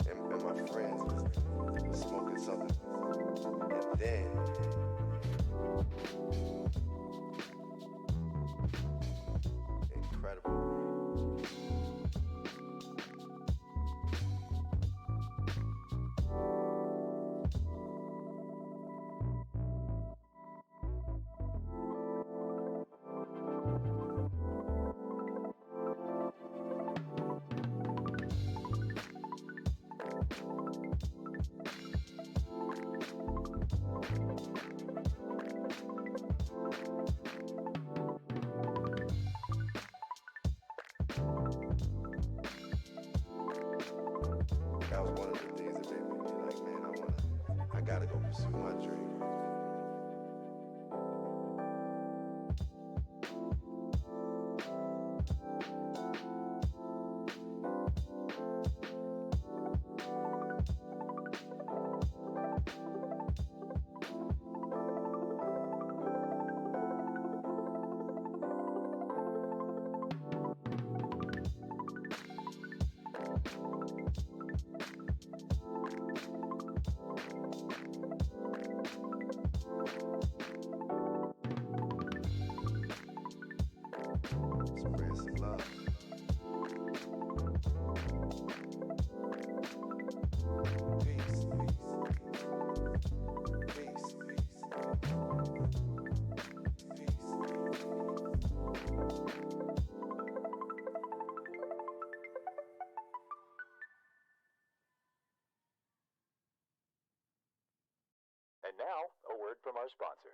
And my friends was smoking something. And then incredible. That was one of the things that made me be like, man, I gotta go pursue my dream. Spread some love. Peace, peace, And now, a word from our sponsor.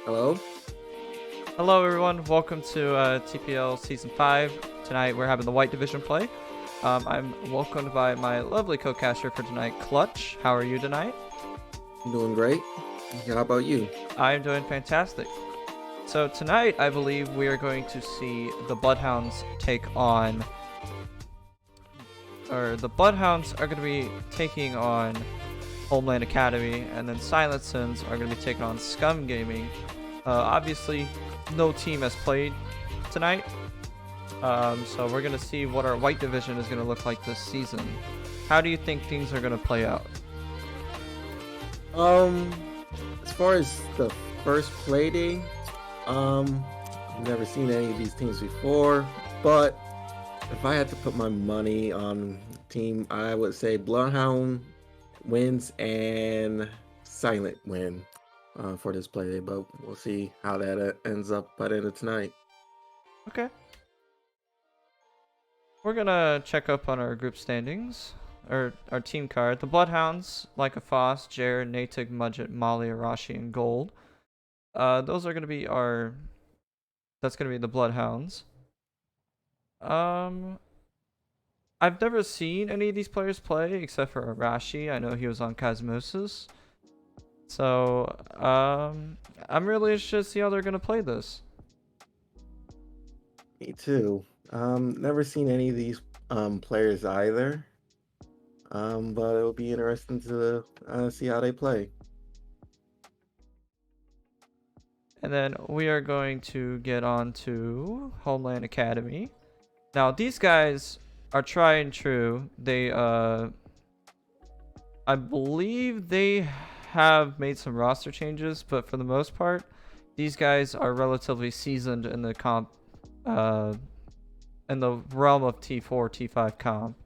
Hello? Hello everyone, welcome to TPL Season 5. Tonight we're having the White Division play. I'm welcomed by my lovely co-caster for tonight, Clutch. How are you tonight? I'm doing great. How about you? I'm doing fantastic. So tonight I believe we are going to see the BloodHounds take on... the BloodHounds are going to be taking on Homeland Academy, and then Silent Sins are going to be taking on Scum Gaming. Obviously, no team has played tonight, so we're going to see what our White Division is going to look like this season. How do you think things are going to play out? As far as the first Playday, I've never seen any of these teams before, but if I had to put my money on a team, I would say BloodHound wins and Silent win for this Playday, but we'll see how that ends up by the end of tonight. Okay. We're gonna check up on our group standings, or our team card. The BloodHounds, Leica Foss, Jared, Natig, Mudget, Molly, Arashi, and Gold. Those are gonna be our... That's gonna be the BloodHounds. I've never seen any of these players play except for Arashi. I know he was on Cosmosis. So, I'm really interested to see how they're gonna play this. Me too. Never seen any of these players either. But it'll be interesting to see how they play. And then we are going to get on to Homeland Academy. Now, these guys are tried and true. They, I believe they have made some roster changes, but for the most part, these guys are relatively seasoned in the comp, in the realm of T4, T5 comp.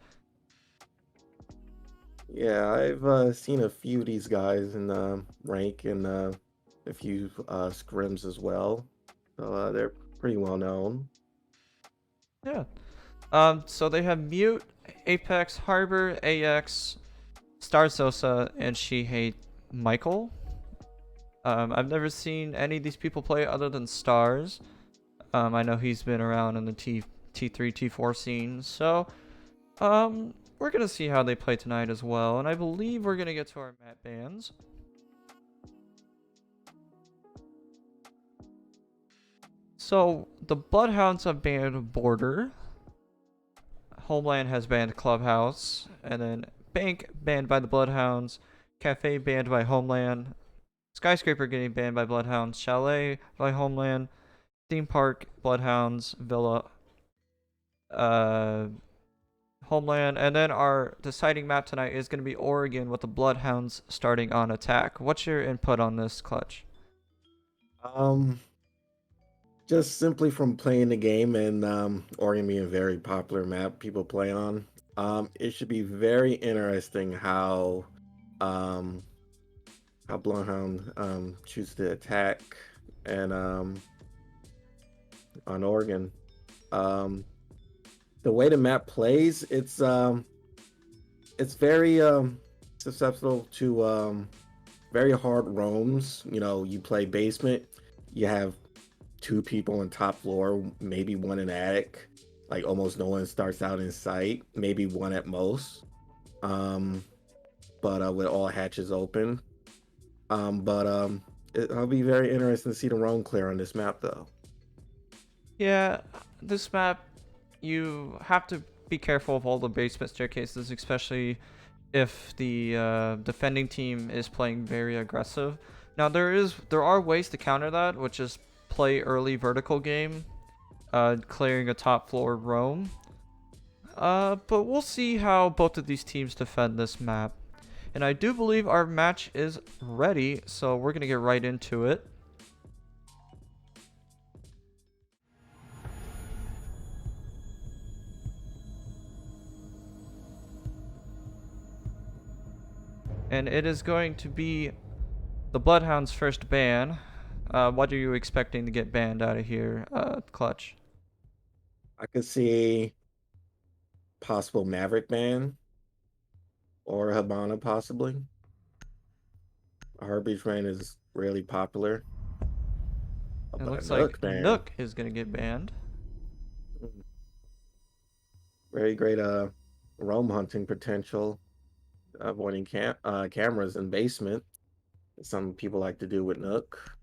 Yeah, I've seen a few of these guys in rank and a few scrims as well. So they're pretty well known. Yeah. So they have Mute, Apex, Harbor, AX, Star Sosa, and She Hate Michael. I've never seen any of these people play other than Stars. I know he's been around in the T3, T4 scene. So, we're gonna see how they play tonight as well. And I believe we're gonna get to our map bans. So, the Bloodhounds have banned Border. Homeland has banned Clubhouse. And then Bank banned by the Bloodhounds. Cafe banned by Homeland. Skyscraper getting banned by Bloodhounds. Chalet by Homeland. Theme Park, Bloodhounds, Villa, Homeland. And then our deciding map tonight is going to be Oregon with the Bloodhounds starting on attack. What's your input on this, Clutch? Just simply from playing the game and Oregon being a very popular map people play on, it should be very interesting how Bloodhound chooses to attack and on Oregon. The way the map plays, it's very susceptible to very hard roams. You know, you play basement, you have 2 people on top floor, maybe 1 in attic. Like almost no one starts out in sight, maybe 1 at most. But with all hatches open. It'll be very interesting to see the roam clear on this map, though. Yeah, this map, you have to be careful of all the basement staircases, especially if the defending team is playing very aggressive. Now there are ways to counter that, which is play early vertical game, clearing a top floor roam. But we'll see how both of these teams defend this map. And I do believe our match is ready, so we're gonna get right into it. And it is going to be the Bloodhound's first ban. What are you expecting to get banned out of here, Clutch? I could see possible Maverick ban or Habana possibly. Heartbeat ban is really popular. It But looks a like ban, Nook is gonna get banned. very great roam hunting potential, avoiding cameras in basement. Some people like to do with Nook.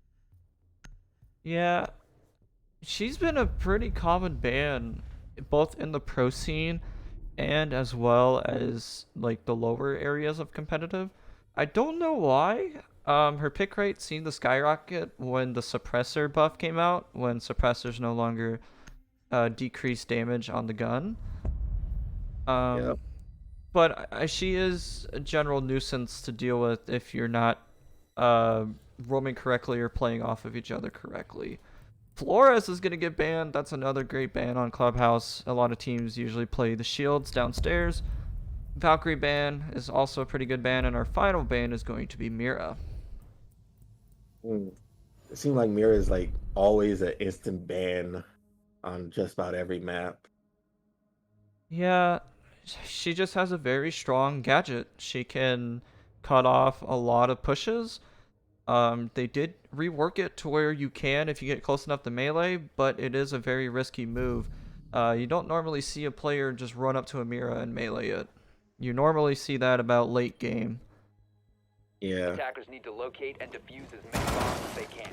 Yeah, she's been a pretty common ban, both in the pro scene and as well as like the lower areas of competitive. I don't know why. Her pick rate seemed to skyrocket when the suppressor buff came out, when suppressors no longer decrease damage on the gun. Yep. But she is a general nuisance to deal with if you're not roaming correctly or playing off of each other correctly. Flores is going to get banned. That's another great ban on Clubhouse. A lot of teams usually play the shields downstairs. Valkyrie ban is also a pretty good ban. And our final ban is going to be Mira. It seems like Mira is like always an instant ban on just about every map. Yeah, she just has a very strong gadget. She can cut off a lot of pushes. They did rework it to where you can if you get close enough to melee, but it is a very risky move. You don't normally see a player just run up to a Mira and melee it. You normally see that about late game. Yeah. Attackers need to locate and defuse as many bombs as they can.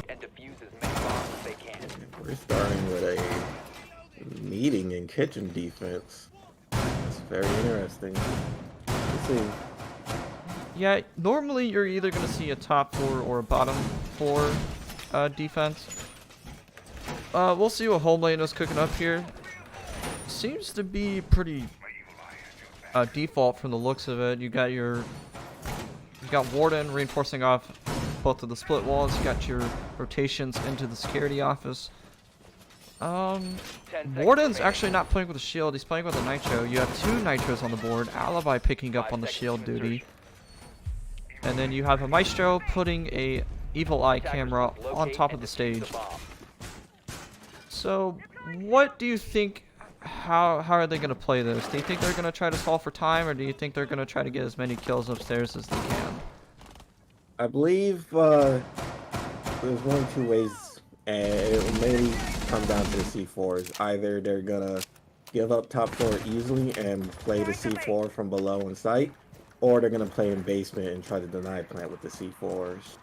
And defuse as many bombs as they can. We're starting with a meeting and kitchen defense. That's very interesting. Let's see. Yeah, normally you're either going to see a top floor or a bottom floor defense. We'll see what Homeland is cooking up here. Seems to be pretty default from the looks of it. You got Warden reinforcing off both of the split walls. You got your rotations into the security office. Warden's actually not playing with a shield. He's playing with a nitro. You have 2 nitros on the board. Alibi picking up on the shield duty. And then you have a Maestro putting a evil eye camera on top of the stage. So what do you think? How are they gonna play this? Do you think they're gonna try to solve for time, or do you think they're gonna try to get as many kills upstairs as they can? I believe there's one of two ways, and it will mainly come down to the C4s. Either they're gonna give up top floor easily and play the C4 from below in sight, or they're gonna play in basement and try to deny plant with the C4s.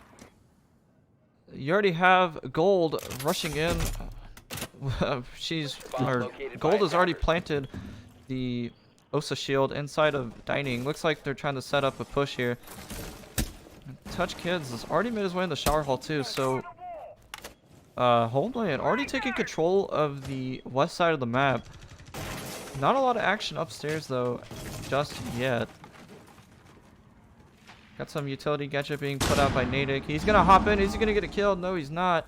You already have Gold rushing in. Gold has already planted the Osa shield inside of dining. Looks like they're trying to set up a push here. Touch Kids has already made his way in the shower hall too, so Homeland already taking control of the west side of the map. Not a lot of action upstairs though, just yet. Got some utility gadget being put out by Natick. He's gonna hop in. Is he gonna get a kill? No, he's not.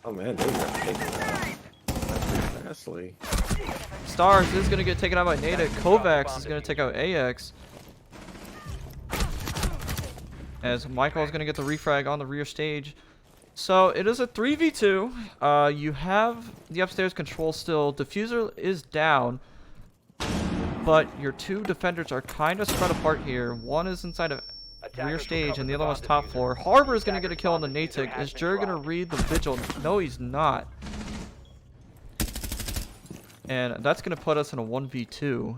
Oh man, they got taken out pretty fastly. Stars is gonna get taken out by Natick. Kovacs is gonna take out AX. As Michael is gonna get the refrag on the rear stage. So it is a 3v2. You have the upstairs control still. Diffuser is down. But your two defenders are kind of spread apart here. One is inside of rear stage and the other one's top floor. Harbor is going to get a kill on the Natick. Is Jer going to read the vigil? No, he's not. And that's going to put us in a 1v2.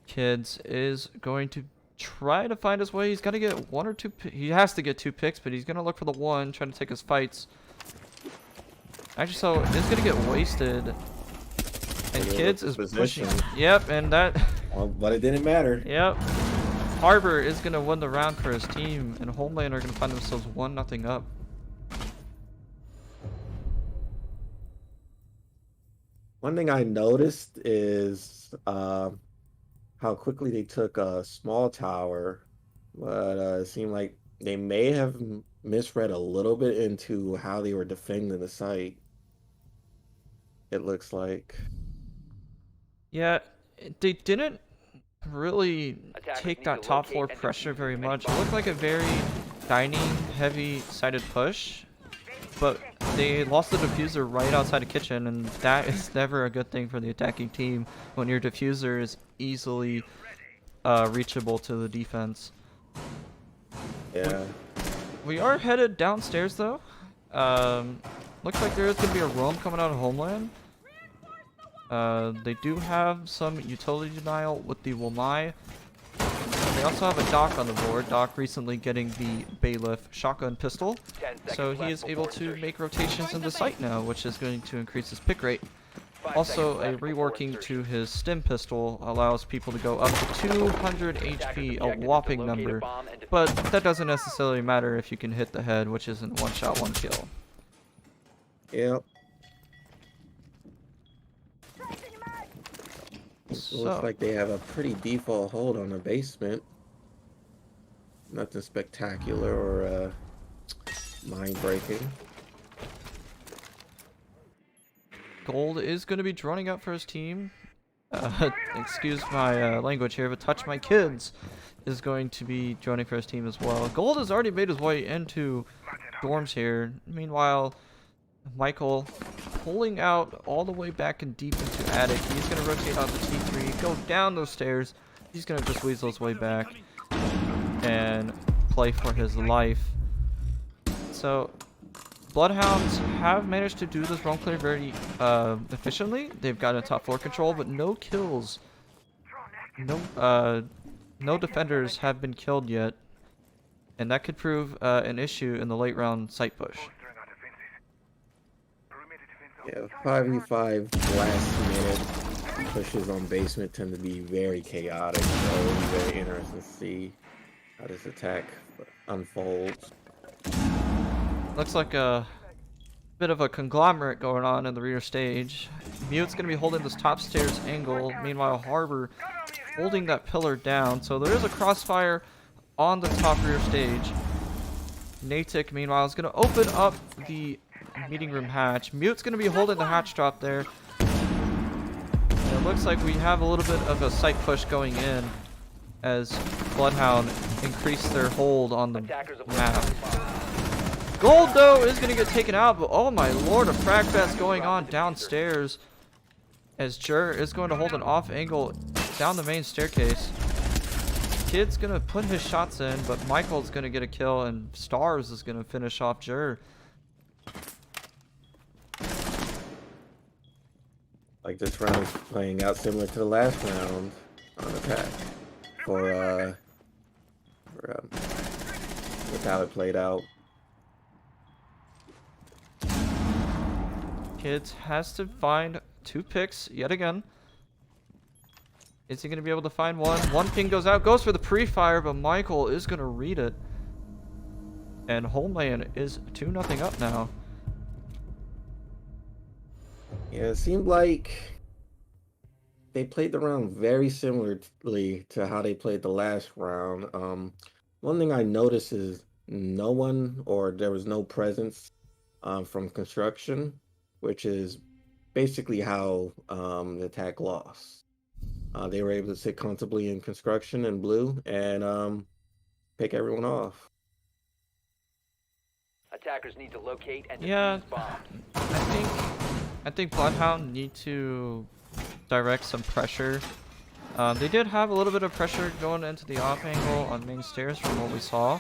Kids is going to try to find his way. He's got to get one or two. He has to get 2 picks, but he's going to look for the one, trying to take his fights. Actually, so it's going to get wasted. And Kids is pushing. Yep, and that... Well, but it didn't matter. Yep. Harbor is going to win the round for his team, and Homeland are going to find themselves 1-0 up. One thing I noticed is how quickly they took a small tower, but it seemed like they may have misread a little bit into how they were defending the site. It looks like. Yeah, they didn't really take that top floor pressure very much. It looked like a very dining heavy sided push, but they lost the diffuser right outside the kitchen, and that is never a good thing for the attacking team when your diffuser is easily reachable to the defense. Yeah. We are headed downstairs though. Looks like there is going to be a roam coming out of Homeland. They do have some utility denial with the Wamai. They also have a Doc on the board. Doc recently getting the Bailiff shotgun pistol. So he is able to make rotations in the site now, which is going to increase his pick rate. Also, a reworking to his stim pistol allows people to go up to 200 HP, a whopping number. But that doesn't necessarily matter if you can hit the head, which isn't one shot, one kill. Yep. So, Looks like they have a pretty default hold on the basement. Nothing spectacular or mind-breaking. Gold is going to be droning out for his team. Excuse my language here, but Touch My Kids is going to be droning for his team as well. Gold has already made his way into dorms here. Meanwhile, Michael pulling out all the way back and deep into attic. He's going to rotate onto T3, go down those stairs. He's going to just weasel his way back and play for his life. So BloodHounds have managed to do this roam clear very efficiently. They've gotten a top floor control, but no kills. No defenders have been killed yet, and that could prove an issue in the late round site push. Yeah, 5v5 last minute pushes on basement tend to be very chaotic, so it'll be very interesting to see how this attack unfolds. Looks like a bit of a conglomerate going on in the rear stage. Mute's going to be holding this top stairs angle. Meanwhile, Harbor holding that pillar down. So there is a crossfire on the top rear stage. Natick, meanwhile, is going to open up the meeting room hatch. Mute's going to be holding the hatch drop there. And it looks like we have a little bit of a sight push going in as BloodHound increase their hold on the Attackers have map. located a bomb. Gold, though, is going to get taken out, but oh my lord, a frag fest going on downstairs. As Jur is going to hold an off angle down the main staircase. Kid's going to put his shots in, but Michael's going to get a kill, and Stars is going to finish off Jur. Like this round is playing out similar to the last round on attack. With how it played out. Kids has to find 2 picks yet again. Is he going to be able to find one? One ping goes out, goes for the pre-fire, but Michael is going to read it. And Homeland is 2-0 up now. Yeah, it seemed like they played the round very similarly to how they played the last round. One thing I noticed is no one, or there was no presence from construction, which is basically how the attack lost. They were able to sit comfortably in construction and blue and pick everyone off. Attackers need to locate and Yeah, defuse bombs. I think BloodHound need to direct some pressure. They did have a little bit of pressure going into the off angle on main stairs from what we saw.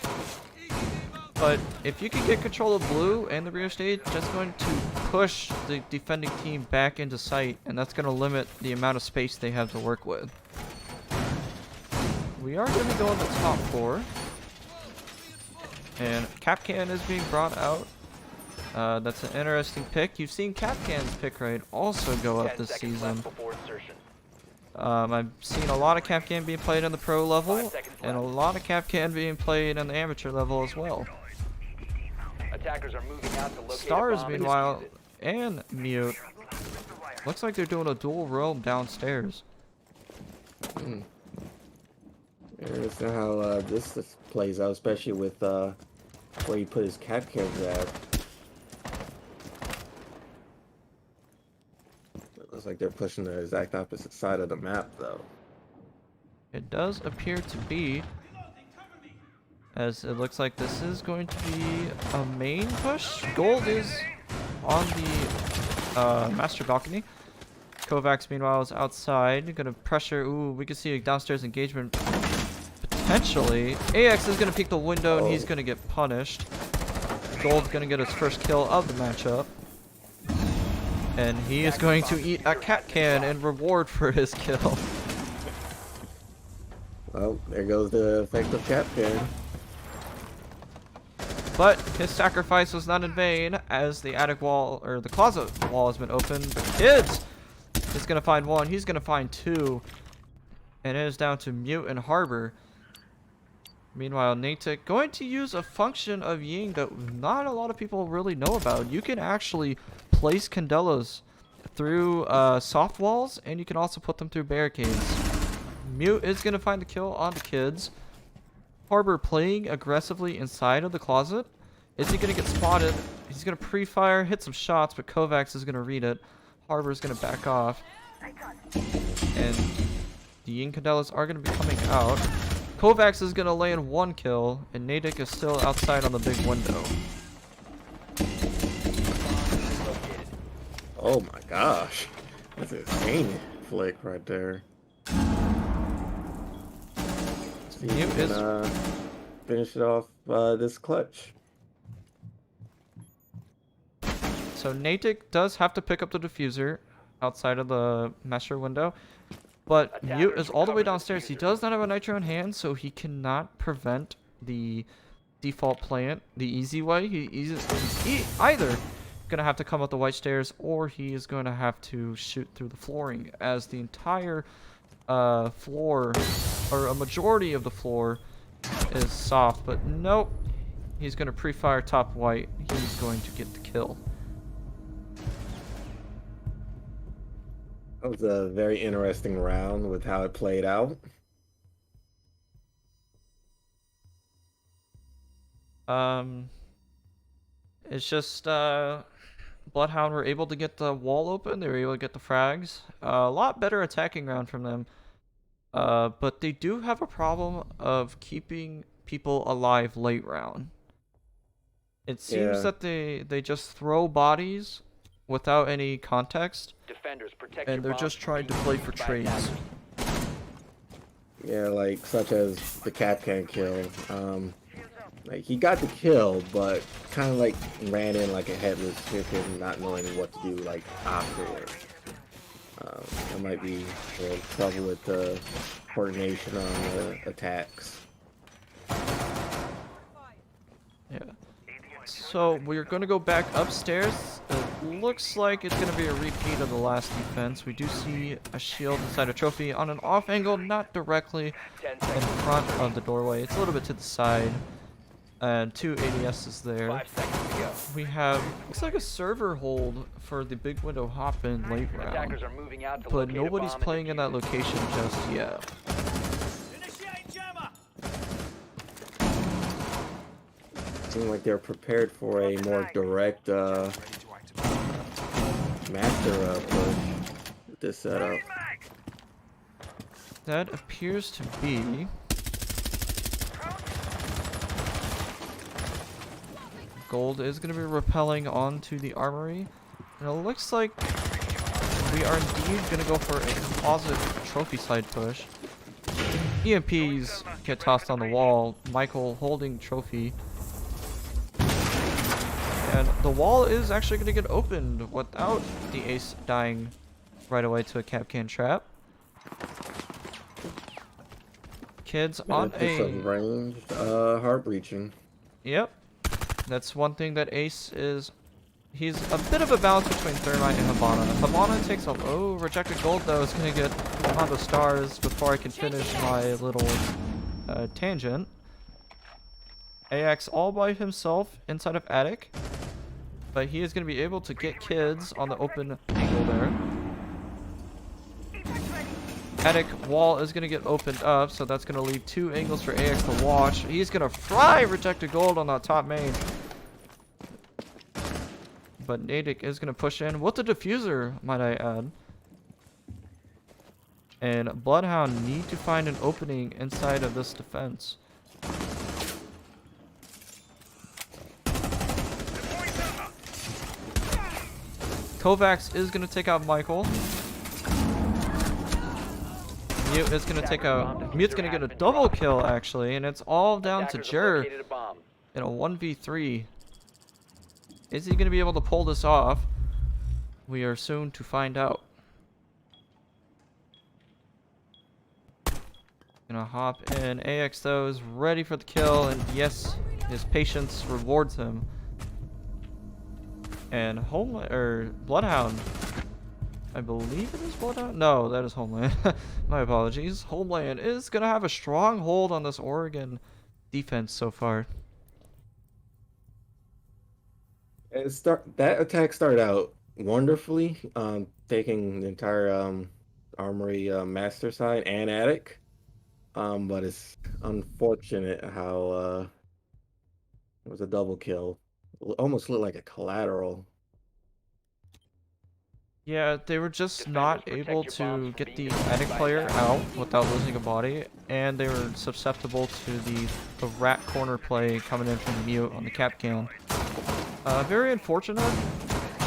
But if you can get control of blue and the rear stage, that's going to push the defending team back into sight, and that's going to limit the amount of space they have to work with. We are going to go on the top floor. And Capcan is being brought out. That's an interesting pick. You've seen Capcan's pick rate also go up 10 this seconds season. left before insertion. I've seen a lot of Capcan being played on the pro level, 5 seconds and a left. lot of Capcan being played on the amateur level as well. Attackers are moving out to locate Stars, a bomb and meanwhile, defuse it. and Mute. Looks like they're doing a dual roam downstairs. Yeah, that's not how this plays out, especially with where he put his cap cams at. It looks like they're pushing the exact opposite side of the map, though. It does appear to be, as it looks like this is going to be a main push. Gold is on the master balcony. Kovacs, meanwhile, is outside. Gonna pressure. Ooh, we can see a downstairs engagement. Potentially. AX is gonna peek the window, and he's gonna get punished. Gold's gonna get his first kill of the matchup. And he is going to eat a cat can in reward for his kill. Well, there goes the effective cap can. But his sacrifice was not in vain, as the attic wall, or the closet wall, has been opened. The kids is gonna find one. He's gonna find 2. And it is down to Mute and Harbor. Meanwhile, Natick going to use a function of Ying that not a lot of people really know about. You can actually place Candelas through soft walls, and you can also put them through barricades. Mute is going to find the kill on the kids. Harbor playing aggressively inside of the closet. Is he going to get spotted? He's going to pre-fire, hit some shots, but Kovacs is going to read it. Harbor is going to back off. And the Ying Candelas are going to be coming out. Kovacs is going to land 1 kill, and Natick is still outside on the big window. Oh my gosh. That's an insane flick right there. See if Mute he is- can finish it off this clutch. So Natick does have to pick up the diffuser outside of the master window. But Mute is all the way downstairs. He does not have a nitro in hand, so he cannot prevent the default plant the easy way. He's either going to have to come up the white stairs, or he is going to have to shoot through the flooring, as the entire floor, or a majority of the floor, is soft. But nope, he's going to pre-fire top white. He's going to get the kill. That was a very interesting round with how it played out. It's just Bloodhound were able to get the wall open. They were able to get the frags. A lot better attacking round from them. But they do have a problem of keeping people alive late round. It seems Yeah. that they just throw bodies without any context, Defenders, protect and your they're bombs just from trying to being play used for by trades. attackers. Yeah, like such as the Capcan kill. Like he got the kill, but kind of like ran in like a headless chicken, not knowing what to do like afterwards. There might be a little trouble with the coordination on the attacks. Yeah. So we're going to go back upstairs. It looks like it's going to be a repeat of the last defense. We do see a shield inside a trophy on an off angle, not directly 10 in seconds. front of the doorway. It's a little bit to the side. And 2 ADSs there. 5 seconds to go. We have, looks like a server hold for the big window hop in late round. Attackers are moving out to But locate a nobody's bomb and playing in that defuse it. location just yet. Seems like they're prepared for a more direct master push with this setup. That appears to be gold is going to be repelling onto the armory, and it looks like we are indeed going to go for a composite trophy side push. EMPs get tossed on the wall, Michael holding trophy, and the wall is actually going to get opened without the ace dying right away to a Capcan trap. Kids on Benefits of a... ranged heart breaching. Yep. That's one thing that Ace is. He's a bit of a balance between Thermite and Habana. Habana takes a... Oh, rejected gold though is going to get on the stars before I can finish my little tangent. AX all by himself inside of attic. But he is going to be able to get kids on the open angle there. Attic wall is going to get opened up, so that's going to leave 2 angles for AX to watch. He's going to fry rejected gold on that top main. But Nadic is going to push in with the diffuser, might I add. And Bloodhound need to find an opening inside of this defense. Kovacs is going to take out Michael. Mute is going to take a... Mute's going to get a double kill, actually, and it's all down to Attackers have Jer located a bomb. in a 1v3. Is he going to be able to pull this off? We are soon to find out. Gonna hop in. AX, though, is ready for the kill, and yes, his patience rewards him. And Bloodhound, I believe it is Bloodhound? No, that is Homeland. My apologies. Homeland is going to have a strong hold on this Oregon defense so far. That attack started out wonderfully, taking the entire armory master side and attic. But it's unfortunate how it was a double kill. It almost looked like a collateral. Yeah, they were just Defenders, not protect able your bombs to from get the being defused attic by player attackers. out without losing a body, and they were susceptible to the rat corner play coming in from Mute on the Capcan. Very unfortunate,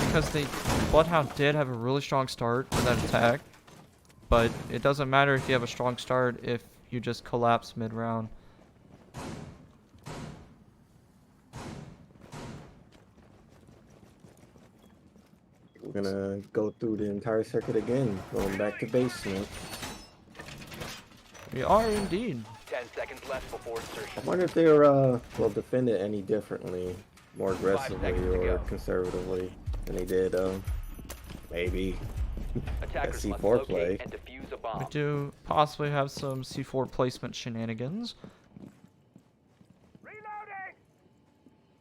because the Bloodhound did have a really strong start to that attack, but it doesn't matter if you have a strong start if you just collapse mid-round. We're gonna go through the entire circuit again, going back to basement. We are indeed. 10 seconds left before I insertion. wonder if they're will defend it any differently, more aggressively seconds to or go. conservatively than they did maybe Attackers must C4 play. locate and defuse a bomb. We do possibly have some C4 placement shenanigans,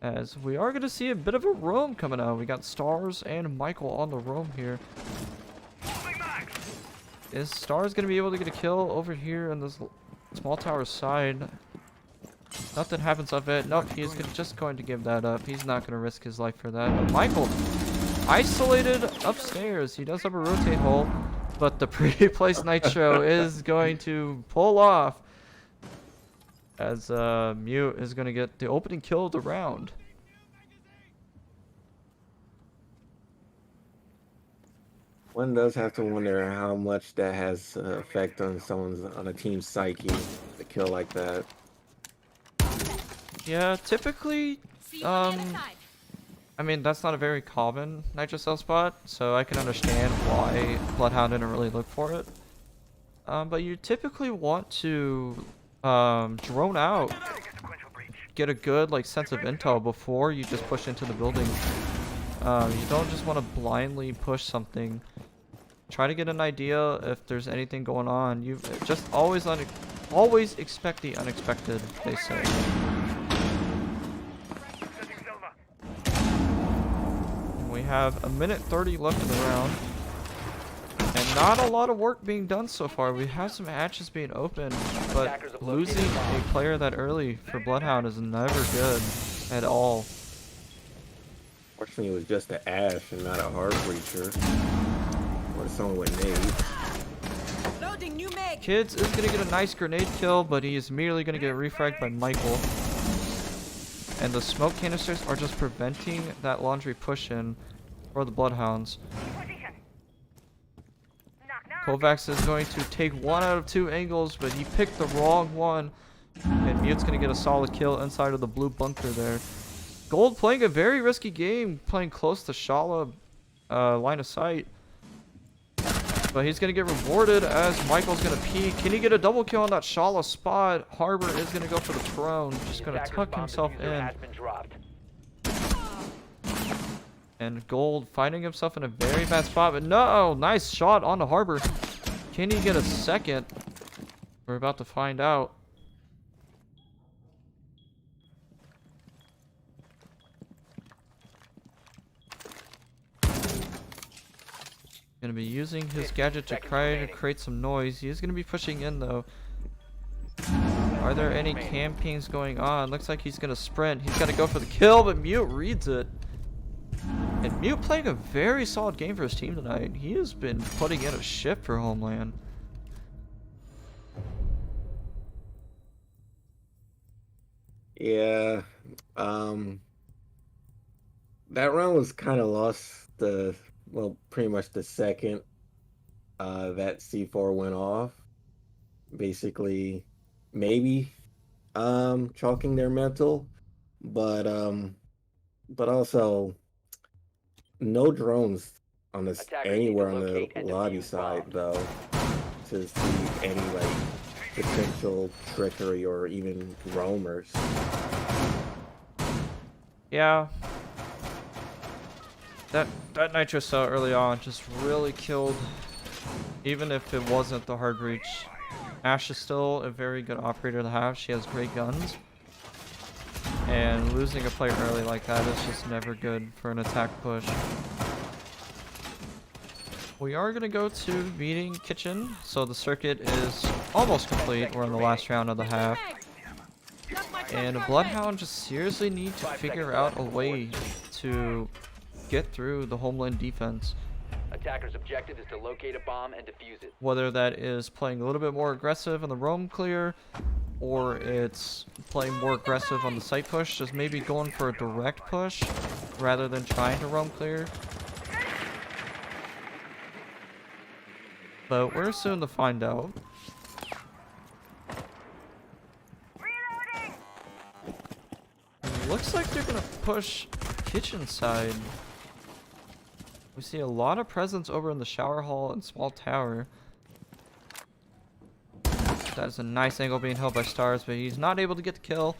as we are going to see a bit of a roam coming out. We got Stars and Michael on the roam here. Is Stars going to be able to get a kill over here on this small tower side? Nothing happens of it. Nope, he's just going to give that up. He's not going to risk his life for that. But Michael, isolated upstairs. He does have a rotate hole. But the pre-placed Nitro is going to pull off as Mute is going to get the opening kill of the round. One does have to wonder how much that has effect on a team's psyche, a kill like that. Yeah, typically, I mean, that's not a very common Nitro Cell spot, so I can understand why BloodHound didn't really look for it. But you typically want to drone out, get a good like sense of intel before you just push into the building. You don't just want to blindly push something. Try to get an idea if there's anything going on. You just always expect the unexpected, they say. We have 1:30 left in the round, and not a lot of work being done so far. We have some hatches being opened, but losing a player that early for BloodHound is never good at all. Fortunately, it was just an Ash and not a hard breacher. Or someone with nade. Loading new mag. Kids is gonna get a nice grenade kill, but he is immediately gonna get refragged by Michael. And the smoke canisters are just preventing that laundry push-in for the BloodHounds. Kovacs is going to take 1 out of 2 angles, but he picked the wrong one. And Mute's gonna get a solid kill inside of the blue bunker there. Gold playing a very risky game, playing close to Shala line of sight. But he's going to get rewarded as Michael's going to peek. Can he get a double kill on that Shala spot? Harbor is going to go for the throne. Just going to tuck himself in. And Gold finding himself in a very bad spot. But no! Nice shot on the Harbor. Can he get a second? We're about to find out. Gonna be using his gadget to try to create some noise. He is gonna be pushing in though. Are there any campings going on? Looks like he's gonna sprint. He's gotta go for the kill, but Mute reads it. And Mute playing a very solid game for his team tonight. He has been putting in a shift for Homeland. Yeah, that round was kind of lost well, pretty much the second that C4 went off. Basically, maybe chalking their mental, but also no drones on this anywhere on the lobby side though to see any like potential trickery or even roamers. Yeah. That Nitro Cell early on just really killed, even if it wasn't the hard breach. Ash is still a very good operator to have. She has great guns. And losing a player early like that is just never good for an attack push. We are going to go to meeting kitchen. So the circuit is almost complete. We're in the last round of the half. And BloodHound just seriously need to figure out a way to get through the Homeland defense. Attacker's objective is to locate a bomb and defuse it. Whether that is playing a little bit more aggressive on the roam clear, or it's playing more aggressive on the site push, just maybe going for a direct push rather than trying to roam clear. But we're soon to find out. It looks like they're gonna push kitchen side. We see a lot of presence over in the shower hall and small tower. That is a nice angle being held by Stars, but he's not able to get the kill.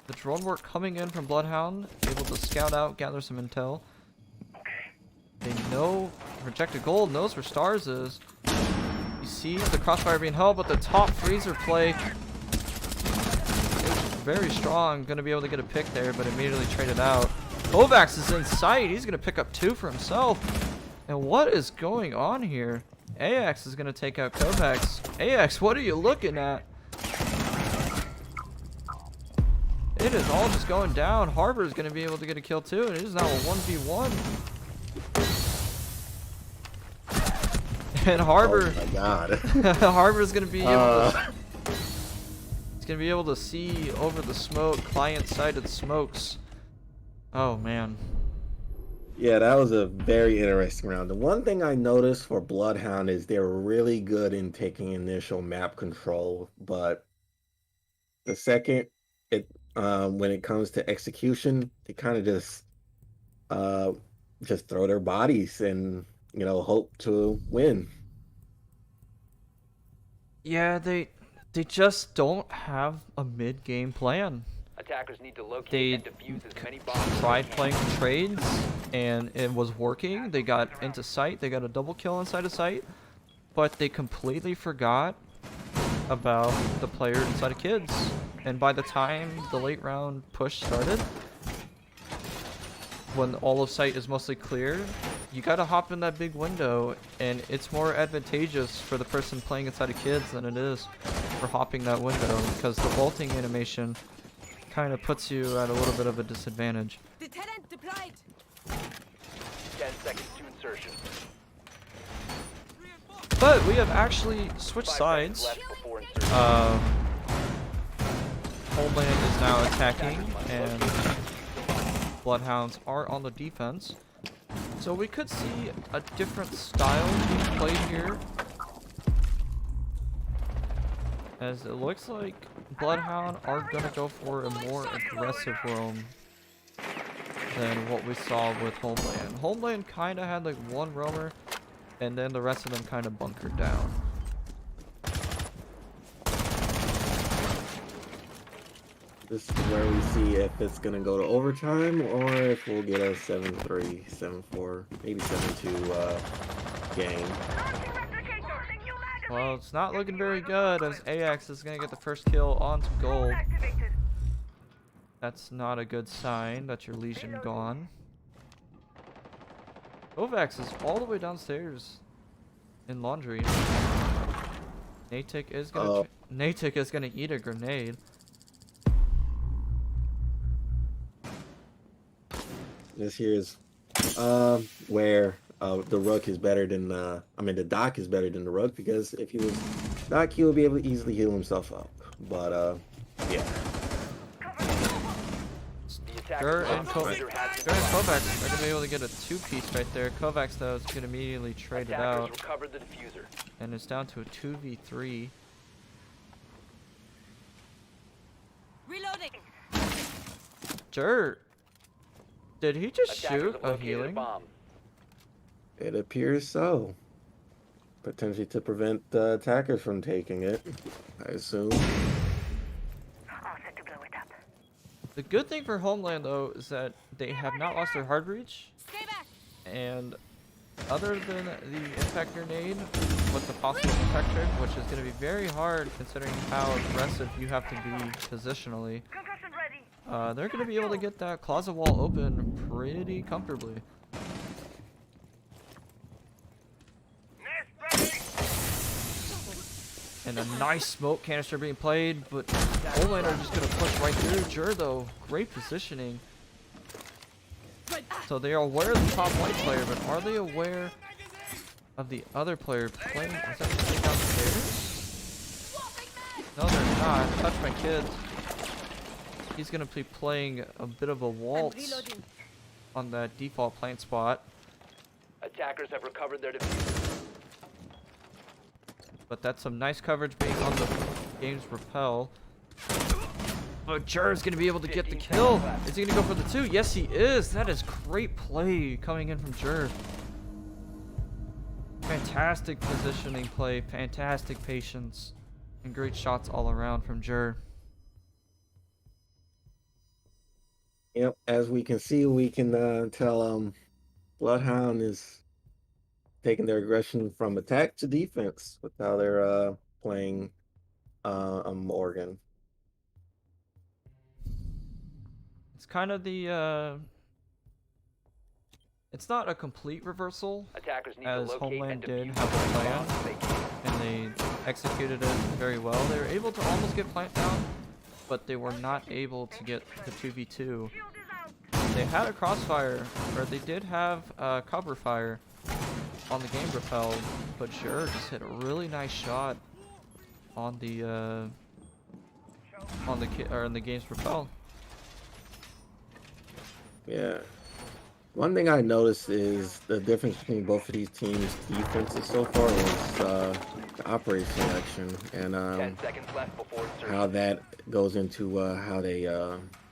The drone work coming in from BloodHound, able to scout out, gather some intel. They know Rejected Gold knows where Stars is. He sees the crossfire being held, but the top freezer play is very strong. Gonna be able to get a pick there, but immediately traded out. Kovacs is in sight. He's going to pick up 2 for himself. And what is going on here? AX is going to take out Kovacs. AX, what are you looking at? It is all just going down. Harbor is going to be able to get a kill too. And it is now a 1v1. And Harbor, Oh my god. Harbor's gonna be able to. He's gonna be able to see over the smoke, client-sided smokes. Oh man. Yeah, that was a very interesting round. The one thing I noticed for Bloodhound is they're really good in taking initial map control, but the second it when it comes to execution, they kind of uh just throw their bodies and hope to win. Yeah, they just don't have a mid-game plan. Attackers need to locate They and defuse as many bombs as tried they can. playing trades, and it was working. They got into sight. They got a double kill inside of sight, but they completely forgot about the player inside of kids. And by the time the late round push started, when all of sight is mostly clear, you gotta hop in that big window, and it's more advantageous for the person playing inside of kids than it is for hopping that window, because the vaulting animation kind of puts you at a little bit of a disadvantage. Deterrent deployed. 10 seconds to insertion. But we have actually switched 5 sides. seconds left before insertion. Homeland is now attacking, and Bloodhounds are on the defense. So we could see a different style being played here, as it looks like Bloodhound are gonna go for a more aggressive roam than what we saw with Homeland. Homeland kind of had like one roamer, and then the rest of them kind of bunkered down. This is where we see if it's gonna go to overtime or if we'll get a 7-3, 7-4, maybe 7-2 game. Well, it's not looking very good, as AX is going to get the first kill onto gold. That's not a good sign that your Legion gone. Kovacs is all the way downstairs in laundry. Natick is gonna eat a grenade. This here is where the Rook is better than the Doc is better than the Rook, because if he was Doc, he would be able to easily heal himself up. But yeah. Gur and Kovacs are gonna be able to get a two-piece right there. Kovacs though is gonna immediately trade it out, recovered the diffuser. and it's down to a 2v3. Reloading. Jurt, did he just Attackers shoot have a located healing? bomb. It appears so. Potentially to prevent the attackers from taking it, I assume. The good thing for Homeland though is that they have not lost their hard breach, Stay back. and other than the impact grenade with the possible infector, which is going to be very hard considering how aggressive you have to be positionally, they're going to be able to get that closet wall open pretty comfortably. And a nice smoke canister being played, but Homeland are just going to push right through. Jur though, great positioning. So they are aware of the top white player, but are they aware of the other player playing? Is that playing downstairs? No, they're not. Touch my kids. He's going to be playing a bit of a waltz on that default plant spot. Attackers have recovered their diffuser. But that's some nice coverage being on the game's rappel. But Jur's gonna be able to get the kill. Is he gonna go for the 2? Yes, he is. That is great play coming in from Jur. Fantastic positioning play, fantastic patience, and great shots all around from Jur. Yep, as we can see, we can tell Bloodhound is taking their aggression from attack to defense with how they're playing Morgan. It's kind of the it's not a complete reversal, Attackers need as to locate Homeland and did defuse have a as many plan, bombs as they can. and they executed it very well. They were able to almost get plant down, but they were not able to get the 2v2. They had a crossfire, or they did have cover fire on the game repelled, but sure, just hit a really nice shot on the in the game's repel. Yeah. One thing I noticed is the difference between both of these teams' defenses so far is the operator selection and 10 seconds left before insertion. how that goes into how they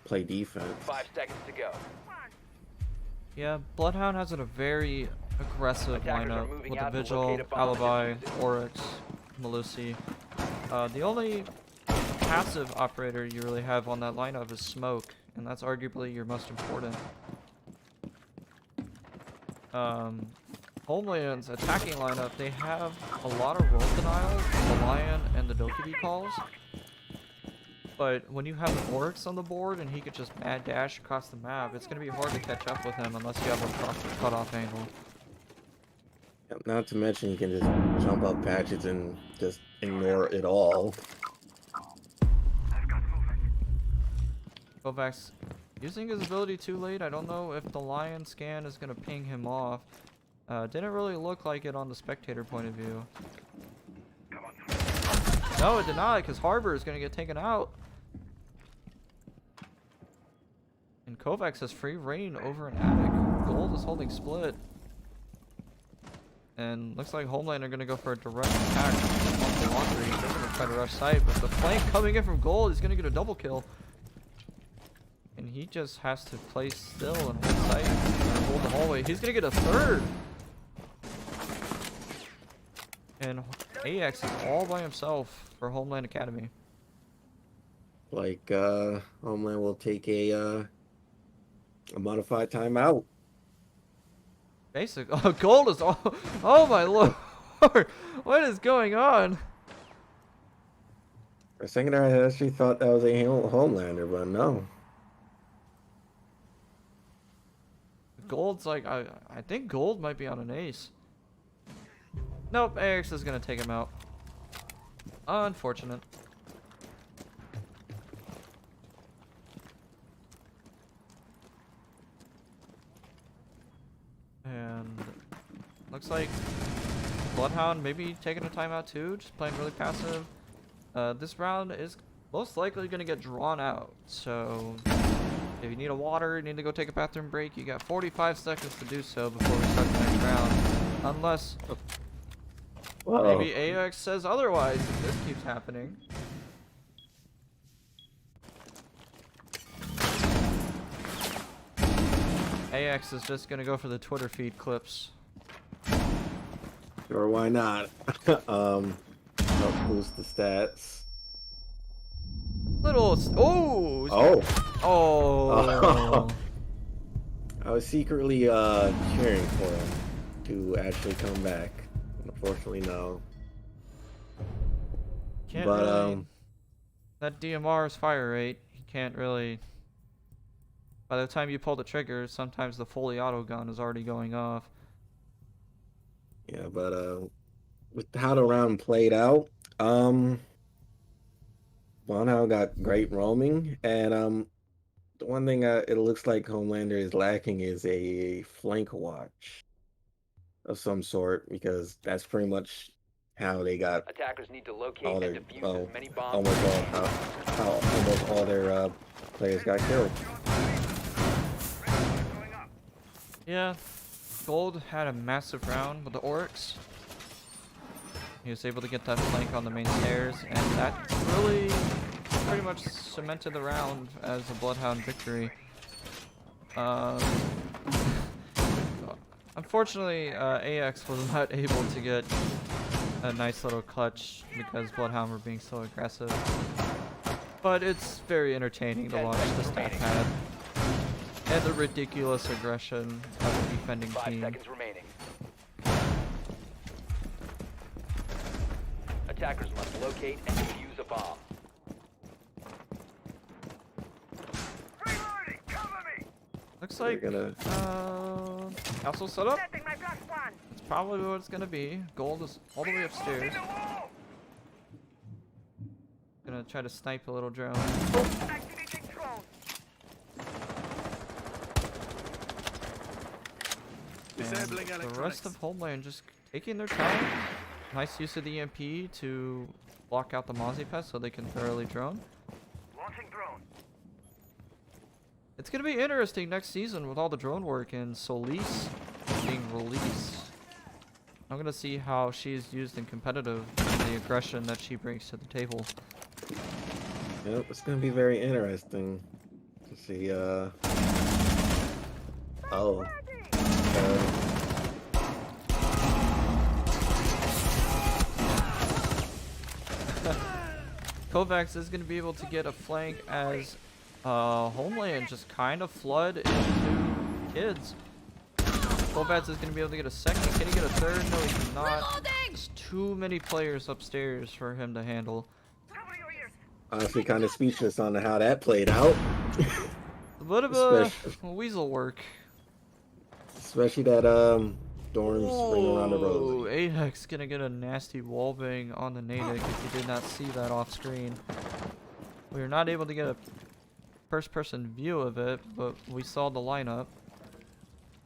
play defense. 5 seconds to go. Yeah, BloodHound has a very aggressive Attackers are lineup moving with the out to Vigil, locate a bomb and Alibi, defuse it. Oryx, Melusi. The only passive operator you really have on that lineup is Smoke, and that's arguably your most important. Homeland's attacking lineup, they have a lot of roll denials, the Lion and the Dokkaebi calls. But when you have an Oryx on the board and he could just mad dash across the map, it's going to be hard to catch up with him unless you have a proper cutoff angle. Not to mention you can just jump up patches and just ignore it all. Kovacs using his ability too late. I don't know if the Lion scan is going to ping him off. Didn't really look like it on the spectator point of view. No, it did not, because Harbor is going to get taken out. And Kovacs has free reign over an attic. Gold is holding split. And looks like Homeland are going to go for a direct attack on the laundry. They're going to try to rush site, but the flank coming in from Gold, he's going to get a double kill. And he just has to play still and hold sight and hold the hallway. He's going to get a third. And AX is all by himself for Homeland Academy. Like Homeland will take a modified timeout. Basic. Oh, Gold is all. Oh my lord. What is going on? For a second there, I actually thought that was a Homelander, but no. Gold's like, I think Gold might be on an ace. Nope, AX is gonna take him out. Unfortunate. And looks like BloodHound maybe taking a timeout too, just playing really passive. This round is most likely gonna get drawn out, so if you need a water, you need to go take a bathroom break, you got 45 seconds to do so before we start the next round. Unless maybe AX says otherwise if this keeps happening. AX is just gonna go for the Twitter feed clips. Sure, why not? Help boost the stats. Oh. I was secretly cheering for him to actually come back. Unfortunately, no. Can't But really, that DMR's fire rate, you can't really. By the time you pull the trigger, sometimes the fully auto gun is already going off. yeah, but with how the round played out, BloodHound got great roaming, and the one thing it looks like Homelander is lacking is a flank watch of some sort, because that's pretty much how they got Attackers need to locate all and their defuse as many bombs. how almost all their players got killed. Yeah, Gold had a massive round with the Oryx. He was able to get that flank on the main stairs, and that really pretty much cemented the round as a BloodHound victory. Unfortunately, AX was not able to get a nice little clutch because BloodHound were being so aggressive. But it's very entertaining to watch the stat pad and the ridiculous aggression of the defending 5 team. seconds remaining. Attackers must locate and defuse a bomb. Looks like They're gonna castle setup. That's probably what it's gonna be. Gold is all the way upstairs. Gonna try to snipe a little drone. Disabling The electronics. rest of Homeland just taking their time. Nice use of the EMP to block out the Mozzie pest so they can thoroughly drone. Launching drone. It's going to be interesting next season with all the drone work and Solis being released. I'm going to see how she's used in competitive and the aggression that she brings to the table. Yep, it's gonna be very interesting to see. Oh. Kovacs is going to be able to get a flank as Homeland just kind of flood into kids. Kovacs is going to be able to get a second. Can he get a third? No, he cannot. There's too many players upstairs for him to handle. Cover your ears. Honestly, kind of speechless on how that played out. A bit of a weasel work. Especially that dorms ring around the Oh, road. Apex gonna get a nasty wallbang on the Natick if you did not see that off screen. We were not able to get a first person view of it, but we saw the lineup.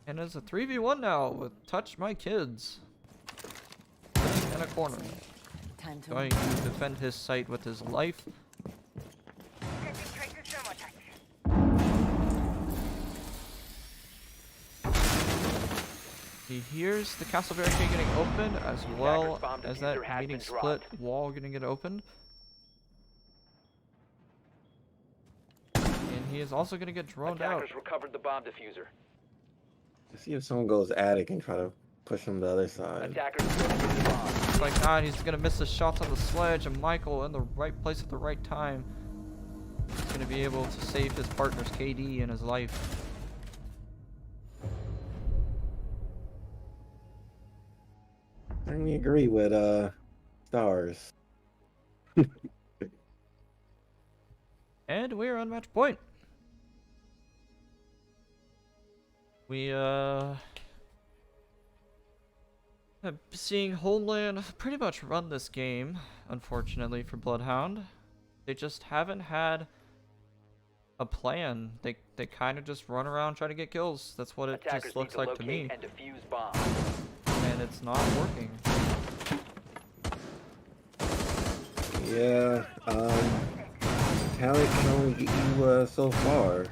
And it's a 3v1 now with Touch My Kids. In a corner. Time to Going to defend his site with his life. Sending tracer thermite. He hears the castle barricade getting opened as well bomb as diffuser that has meeting been split dropped. wall gonna get opened. And he is also gonna get droned out. Attackers recovered the bomb diffuser. Let's see if someone goes attic and try to push him the other side. Attackers recovered the bomb. It's like, God, he's gonna miss his shots on the sledge, and Michael in the right place at the right time. He's gonna be able to save his partner's KD and his life. I certainly agree with Stars. And we're on match point. We seeing Homeland pretty much run this game, unfortunately for BloodHound. They just haven't had a plan. They kind of just run around trying to get kills. That's what it Attackers just need looks to like to locate me. and defuse bomb. And it's not working. Yeah, talent can only get you so far.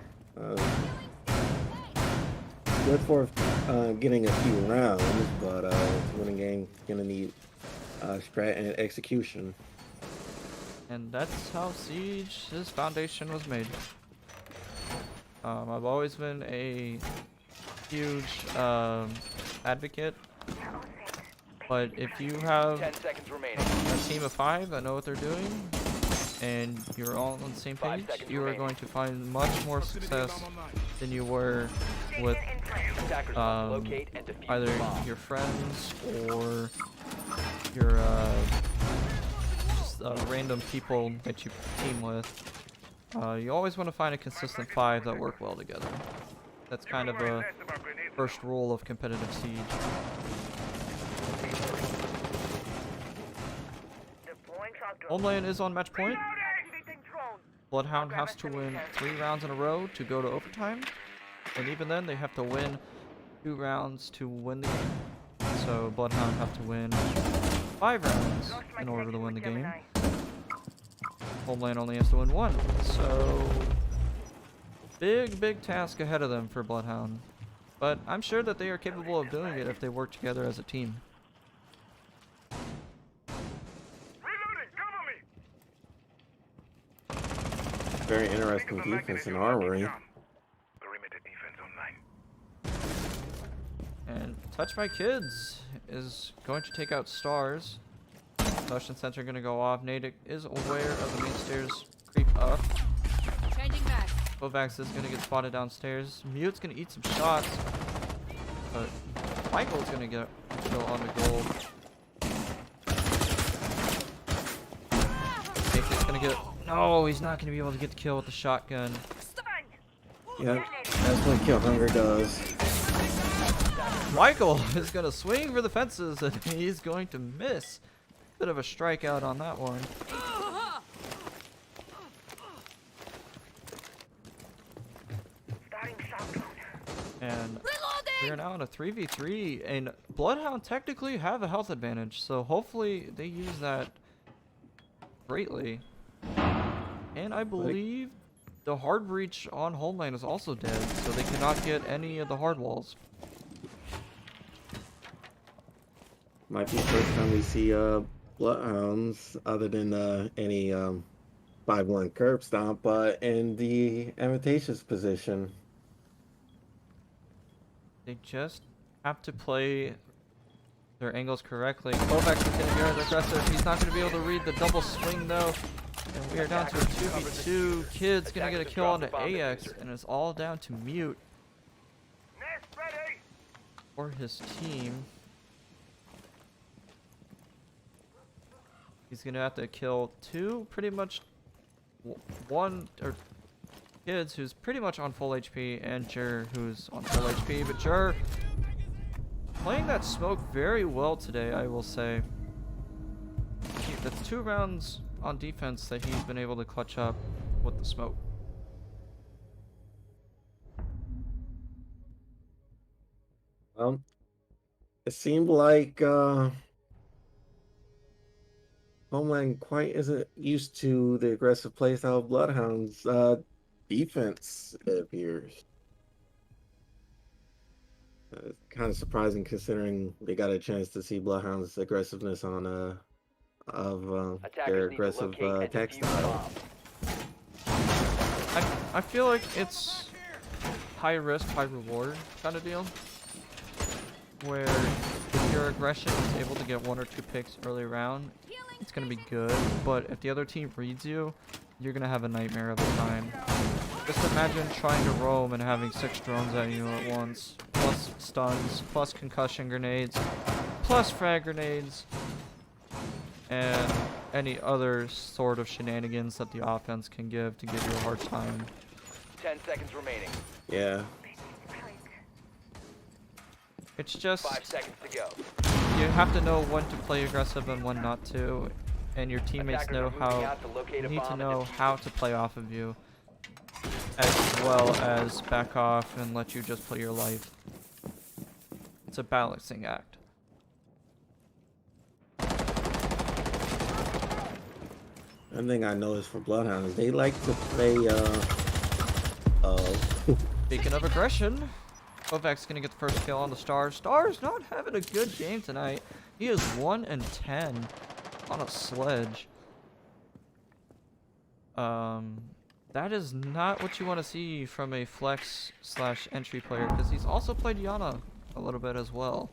Good for getting a few rounds, but to win a game, you're gonna need strat and execution. And that's how Siege's foundation was made. I've always been a huge advocate, but if you have 10 seconds remaining. a team of 5 that know what they're doing, and you're all on the same 5 page, seconds you are remaining. going to find much more success than you were with Attackers must locate and defuse either the bomb. your friends or your just random people that you team with. You always want to find a consistent 5 that work well together. That's kind of a first rule of competitive Siege. Homeland is on match point. BloodHound has to win 3 rounds in a row to go to overtime, and even then they have to win 2 rounds to win the game. So BloodHound have to win 5 rounds in order to win the game. Homeland only has to win 1. So big task ahead of them for BloodHound. But I'm sure that they are capable of doing it if they work together as a team. Very interesting defense in armory. And Touch My Kids is going to take out Stars. Motion sensor going to go off. Natick is aware of the main stairs creep up. changing back. Kovacs is going to get spotted downstairs. Mute's going to eat some shots. But Michael's going to get a kill on the goal. Natick's going to get... No, he's not going to be able to get the kill with the shotgun. Yep, that's what kill hunger does. Michael is going to swing for the fences and he's going to miss. Bit of a strikeout on that one. And We are now in a 3v3, and BloodHound technically have a health advantage, so hopefully they use that greatly. And I believe the hard breach on Homeland is also dead, so they cannot get any of the hard walls. Might be the first time we see Bloodhounds, other than any 5-1 curb stomp, but in the invitations position. They just have to play their angles correctly. Kovacs is going to be aggressive. He's not going to be able to read the double swing though. And we are down to a 2v2. Kid's going to get a kill on the AX, and it's all down to Mute Nest ready. or his team. He's going to have to kill two, pretty much one, or Kids who's pretty much on full HP, and Jur who's on full HP. But Jur playing that smoke very well today, I will say. That's 2 rounds on defense that he's been able to clutch up with the smoke. It seemed like Homeland quite isn't used to the aggressive playstyle of Bloodhounds defense, it appears. It's kind of surprising considering they got a chance to see Bloodhounds' aggressiveness on their aggressive attack style. I feel like it's high risk, high reward kind of deal, where if your aggression is able to get 1 or 2 picks early round, it's going to be good, but if the other team reads you, you're going to have a nightmare of a time. Just imagine trying to roam and having 6 drones at you at once, plus stuns, plus concussion grenades, plus frag grenades, and any other sort of shenanigans that the offense can give to give you a hard time. 10 seconds remaining. Yeah. It's just 5 seconds to go. you have to know when to play aggressive and when not to, and your teammates Attackers know are moving how. out to locate You a need to bomb and know defuse how it. to play off of you, as well as back off and let you just play your life. It's a balancing act. One thing I noticed for Bloodhounds, they like to play Speaking of aggression, Kovacs gonna get the first kill on the Stars. Stars not having a good game tonight. He is 1 and 10 on a sledge. That is not what you want to see from a flex / entry player, because he's also played Yana a little bit as well.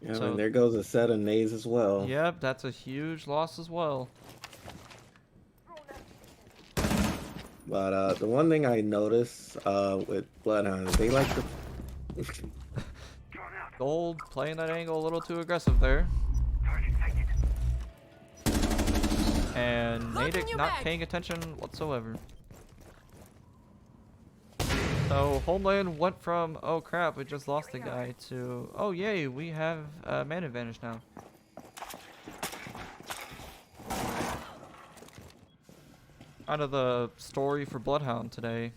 yeah, So- and there goes a set of nades as well. Yep, that's a huge loss as well. But the one thing I noticed with Bloodhounds, they like to Gold playing that angle a little too aggressive there. Target sighted. And Look in Natick your not bag. paying attention whatsoever. So Homeland went from, oh crap, we just lost the guy, to, oh yay, we have man advantage now. Out of the story for Bloodhound today.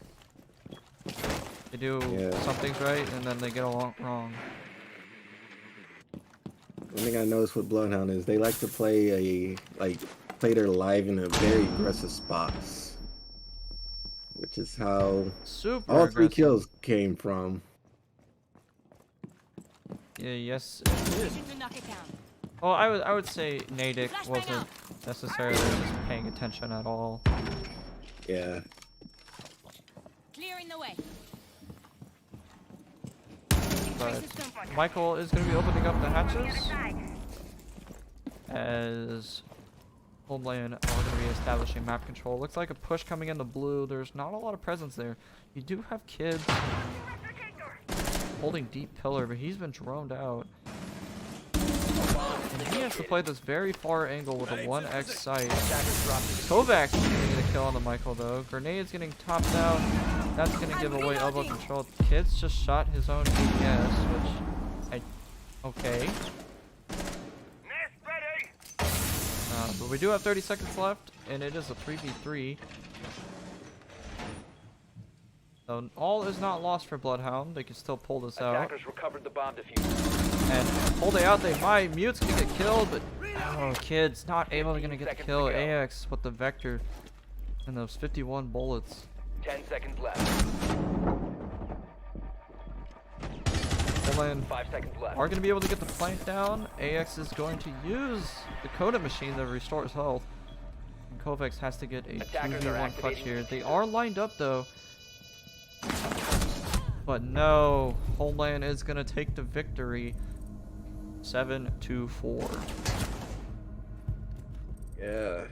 They do Yeah. some things right, and then they get a lot wrong. One thing I noticed with Bloodhound is they like to play their live in a very aggressive spots, which is how Super all 3 aggressive. kills came from. Yeah, yes, it did. Mission to knock it down. Well, I would say Natick Flashbang wasn't out. necessarily just paying attention at all. Yeah, Clearing the way. But Michael is going to be opening up the hatches as Homeland are going to be establishing map control. Looks like a push coming in the blue. There's not a lot of presence there. You do have kids holding deep pillar, but he's been droned out. And he has to play this very far angle with a 1x sight. Kovacs is going to get a kill on the Michael though. Grenade's getting topped out. That's going to give away elbow control. Kids just shot his own APS, which okay. Nest ready. But we do have 30 seconds left, and it is a 3v3. So all is not lost for Bloodhound. They can still pull this out. Attackers recovered the bomb diffuser. And holding out, they might. Mute's gonna get killed, but oh, Kid's not able to get the seconds kill. to go. AX with the Vector and those 51 bullets. 10 seconds left. Homeland 5 seconds left. are gonna be able to get the plant down. AX is going to use the Coda machine to restore his health. And Kovacs has to get a Attackers are 2v1 clutch activating here. the They diffuser. are lined up though. But no, Homeland is gonna take the victory. 7-4. Yeah.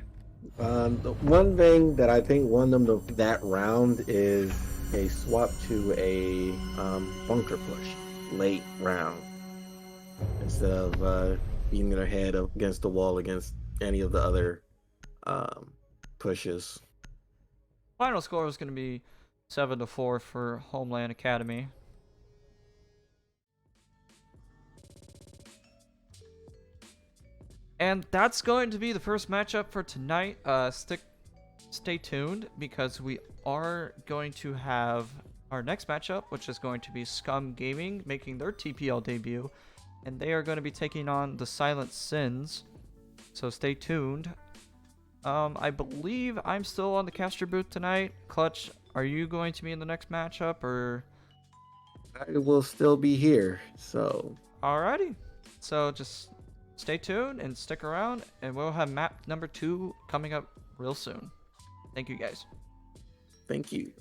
The one thing that I think won them that round is a swap to a bunker push late round instead of beating their head up against the wall against any of the other pushes. Final score is going to be 7-4 for Homeland Academy. And that's going to be the first matchup for tonight. Stay tuned because we are going to have our next matchup, which is going to be Scum Gaming making their TPL debut, and they are going to be taking on the Silent Sins. So stay tuned. I believe I'm still on the caster booth tonight. Clutch, are you going to be in the next matchup or? I will still be here, so Alrighty. So just stay tuned and stick around, and we'll have map number 2 coming up real soon. Thank you guys. thank you.